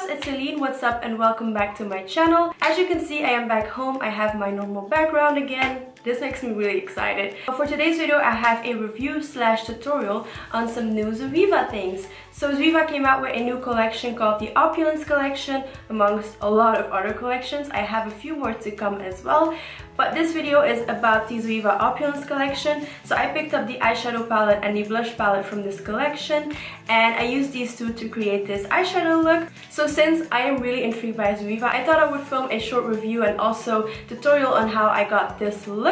it's Eline, what's up and welcome back to my channel. As you can see, I am back home. I have my normal background again. This makes me really excited. For today's video, I have a review slash tutorial on some new ZOEVA things. So ZOEVA came out with a new collection called the Opulence collection, amongst a lot of other collections. I have a few more to come as well. But this video is about the ZOEVA Opulence collection. So I picked up the eyeshadow palette and the blush palette from this collection, and I used these two to create this eyeshadow look. So since I am really intrigued by ZOEVA, I thought I would film a short review and also tutorial on how I got this look.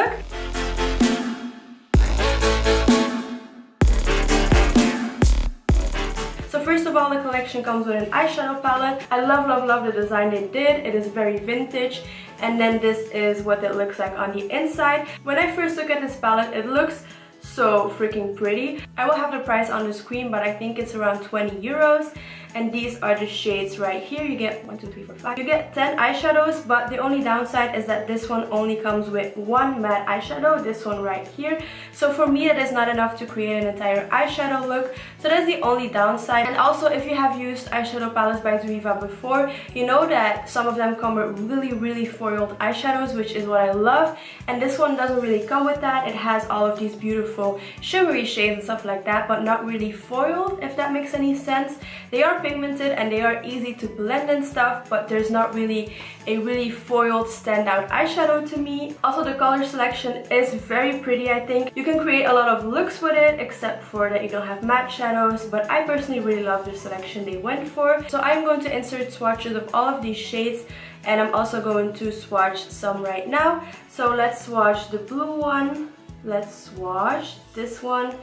So first of all, the collection comes with an eyeshadow palette. I love the design they did. It is very vintage. And then this is what it looks like on the inside. When I first look at this palette, it looks so freaking pretty. I will have the price on the screen, but I think it's around 20 euros. And these are the shades right here. You get 1, 2, 3, 4, 5. You get 10 eyeshadows, but the only downside is that this one only comes with one matte eyeshadow, this one right here. So for me, it is not enough to create an entire eyeshadow look. So that's the only downside. And also, if you have used eyeshadow palettes by ZOEVA before, you know that some of them come with really foiled eyeshadows, which is what I love. And this one doesn't really come with that. It has all of these beautiful shimmery shades and stuff like that, but not really foiled, if that makes any sense. They are pigmented and they are easy to blend and stuff, but there's not really a really foiled standout eyeshadow to me. Also, the color selection is very pretty. I think you can create a lot of looks with it, except for that you don't have matte shadows, but I personally really love the selection they went for. So I'm going to insert swatches of all of these shades, and I'm also going to swatch some right now. So let's swatch the blue one, let's swatch this one,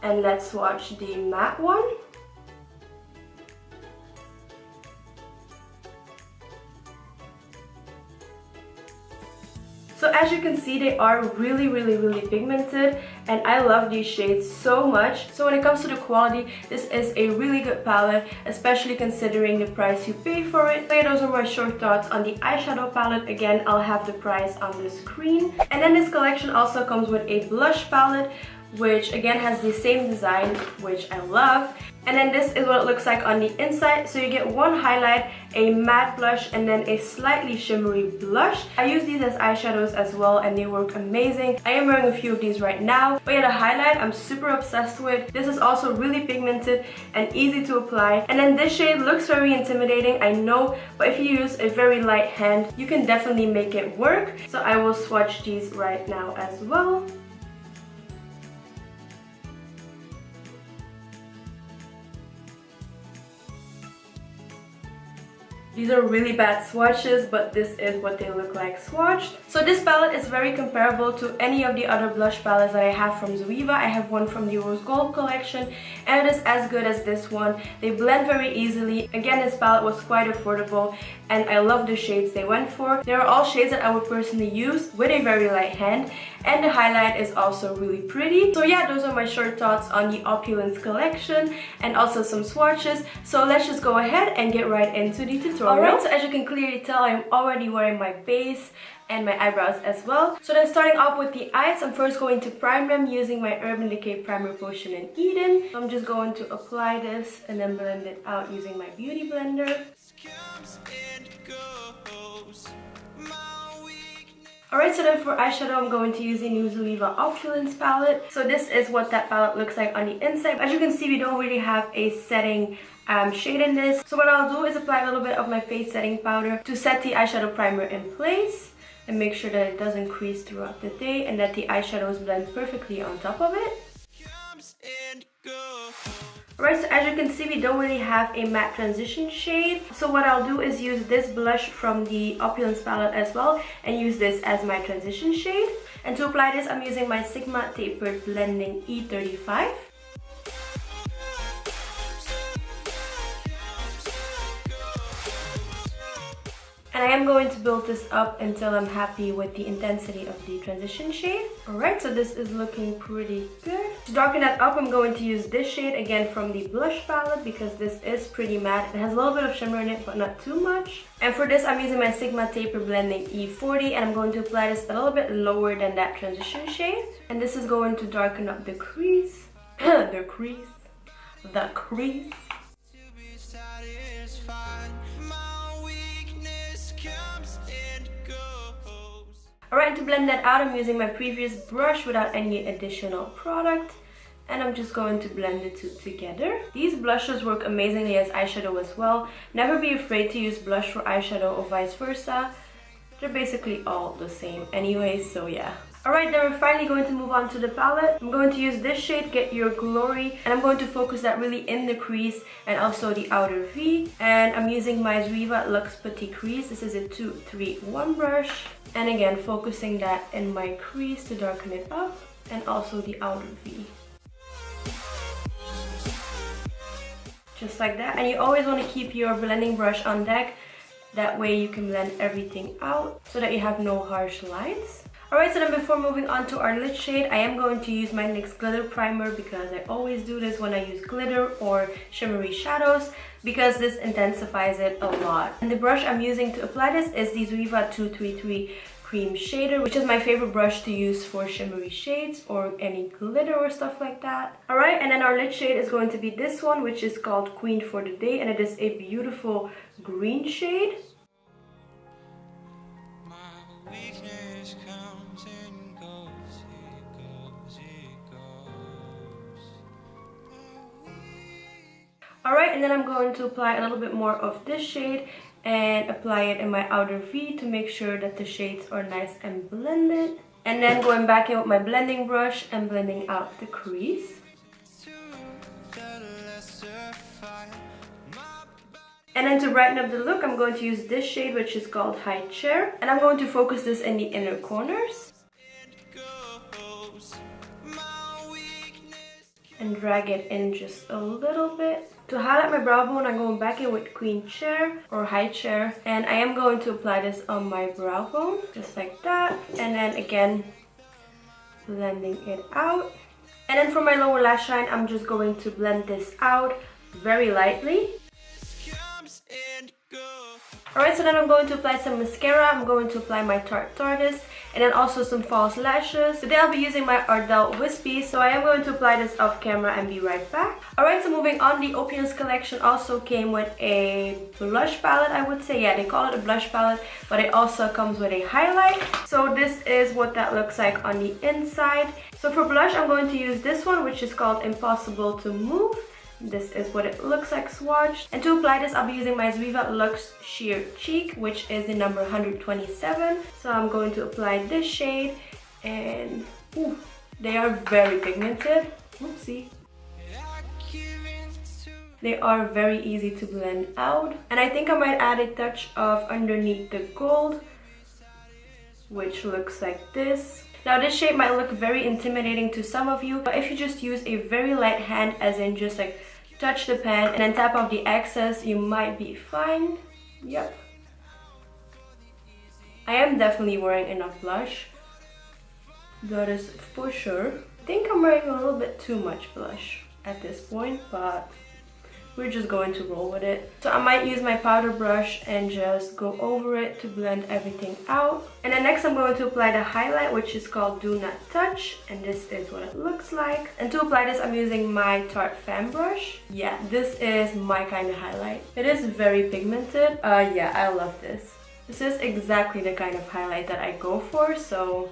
and let's swatch the matte one. So as you can see, they are really pigmented, and I love these shades so much. So when it comes to the quality, this is a really good palette, especially considering the price you pay for it. So yeah, those are my short thoughts on the eyeshadow palette. Again, I'll have the price on the screen. And then this collection also comes with a blush palette, which again has the same design, which I love. And then this is what it looks like on the inside. So you get one highlight, a matte blush, and then a slightly shimmery blush. I use these as eyeshadows as well, and they work amazing. I am wearing a few of these right now. But yeah, the highlight I'm super obsessed with. This is also really pigmented and easy to apply. And then this shade looks very intimidating, I know, but if you use a very light hand, you can definitely make it work. So I will swatch these right now as well. These are really bad swatches, but this is what they look like swatched. So this palette is very comparable to any of the other blush palettes that I have from ZOEVA. I have one from the Rose Gold collection, and it is as good as this one. They blend very easily. Again, this palette was quite affordable, and I love the shades they went for. They are all shades that I would personally use with a very light hand, and the highlight is also really pretty. So yeah, those are my short thoughts on the Opulence collection and also some swatches. So let's just go ahead and get right into the tutorial. Alright, so as you can clearly tell, I'm already wearing my base and my eyebrows as well. So then starting off with the eyes, I'm first going to prime them using my Urban Decay Primer Potion in Eden. So I'm just going to apply this and then blend it out using my beauty blender. Alright, so then for eyeshadow, I'm going to use the new ZOEVA Opulence palette. So this is what that palette looks like on the inside. As you can see, we don't really have a setting shade in this. So what I'll do is apply a little bit of my face setting powder to set the eyeshadow primer in place and make sure that it doesn't crease throughout the day and that the eyeshadows blend perfectly on top of it. Alright, so as you can see, we don't really have a matte transition shade. So what I'll do is use this blush from the Opulence palette as well and use this as my transition shade. And to apply this, I'm using my Sigma Tapered Blending E35. And I am going to build this up until I'm happy with the intensity of the transition shade. Alright, so this is looking pretty good. To darken that up, I'm going to use this shade again from the blush palette because this is pretty matte. It has a little bit of shimmer in it, but not too much. And for this, I'm using my Sigma Taper Blending E40, and I'm going to apply this a little bit lower than that transition shade. And this is going to darken up the crease. the crease. Alright, to blend that out, I'm using my previous brush without any additional product. And I'm just going to blend the two together. These blushes work amazingly as eyeshadow as well. Never be afraid to use blush for eyeshadow or vice versa. They're basically all the same anyway, so yeah. Alright, then we're finally going to move on to the palette. I'm going to use this shade, Get Your Glory, and I'm going to focus that really in the crease and also the outer V. And I'm using my ZOEVA Luxe Petit Crease. This is a 2-3-1 brush. And again, focusing that in my crease to darken it up and also the outer V. Just like that. And you always want to keep your blending brush on deck. That way you can blend everything out so that you have no harsh lines. Alright, so then before moving on to our lid shade, I am going to use my NYX Glitter Primer because I always do this when I use glitter or shimmery shadows because this intensifies it a lot. And the brush I'm using to apply this is the ZOEVA 233 Cream Shader, which is my favorite brush to use for shimmery shades or any glitter or stuff like that. Alright, and then our lid shade is going to be this one, which is called Queen for the Day, and it is a beautiful green shade. Alright, and then I'm going to apply a little bit more of this shade and apply it in my outer V to make sure that the shades are nice and blended. And then going back in with my blending brush and blending out the crease. And then to brighten up the look, I'm going to use this shade, which is called High Chair. And I'm going to focus this in the inner corners. And drag it in just a little bit. To highlight my brow bone, I'm going back in with Queen Chair or High Chair. And I am going to apply this on my brow bone, just like that. And then again, blending it out. And then for my lower lash line, I'm just going to blend this out very lightly. Alright, so then I'm going to apply some mascara. I'm going to apply my Tarte Tarteist and then also some false lashes. Today I'll be using my Ardell Wispies, so I am going to apply this off camera and be right back. Alright, so moving on, the Opulence collection also came with a blush palette, I would say. Yeah, they call it a blush palette, but it also comes with a highlight. So this is what that looks like on the inside. So for blush, I'm going to use this one, which is called Impossible to Move. This is what it looks like swatched. And to apply this, I'll be using my ZOEVA Luxe Sheer Cheek, which is the number 127. So I'm going to apply this shade, and ooh, they are very pigmented. Oopsie. They are very easy to blend out. And I think I might add a touch of underneath the gold, which looks like this. Now this shade might look very intimidating to some of you, but if you just use a very light hand, as in just like touch the pan and then tap off the excess, you might be fine. Yep. I am definitely wearing enough blush. That is for sure. I think I'm wearing a little bit too much blush at this point, but we're just going to roll with it. So I might use my powder brush and just go over it to blend everything out. And then next I'm going to apply the highlight, which is called Do Not Touch. And this is what it looks like. And to apply this, I'm using my Tarte Fan Brush. Yeah, this is my kind of highlight. It is very pigmented. Yeah, I love this. This is exactly the kind of highlight that I go for, so...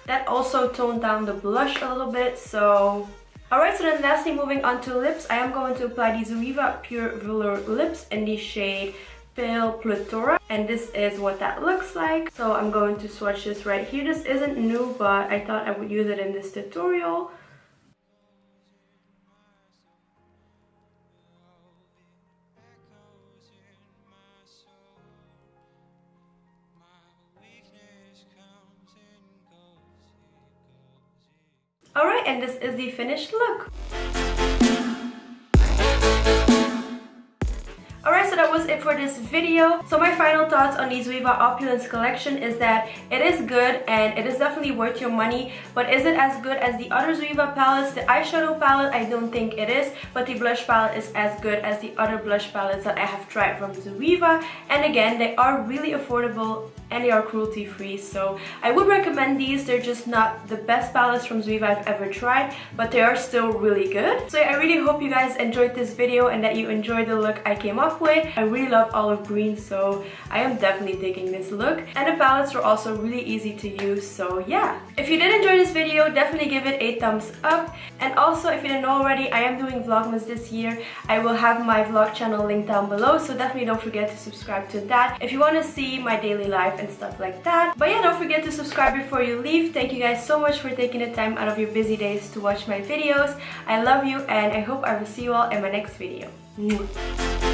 That also toned down the blush a little bit, so... Alright, so then lastly, moving on to lips, I am going to apply the ZOEVA Pure Velours Lips in the shade Pale Plethora. And this is what that looks like. So I'm going to swatch this right here. This isn't new, but I thought I would use it in this tutorial. Alright, and this is the finished look. Alright, so that was it for this video. So my final thoughts on the ZOEVA Opulence collection is that it is good and it is definitely worth your money. But is it as good as the other ZOEVA palettes? The eyeshadow palette, I don't think it is. But the blush palette is as good as the other blush palettes that I have tried from ZOEVA. And again, they are really affordable and they are cruelty free. So I would recommend these. They're just not the best palettes from ZOEVA I've ever tried, but they are still really good. So I really hope you guys enjoyed this video and that you enjoyed the look I came up with. I really love olive green, so I am definitely digging this look. And the palettes were also really easy to use, so yeah. If you did enjoy this video, definitely give it a thumbs up. And also, if you didn't know already, I am doing Vlogmas this year. I will have my vlog channel linked down below, so definitely don't forget to subscribe to that if you want to see my daily life and stuff like that. But yeah, don't forget to subscribe before you leave. Thank you guys so much for taking the time out of your busy days to watch my videos. I love you, and I hope I will see you all in my next video. Mwah.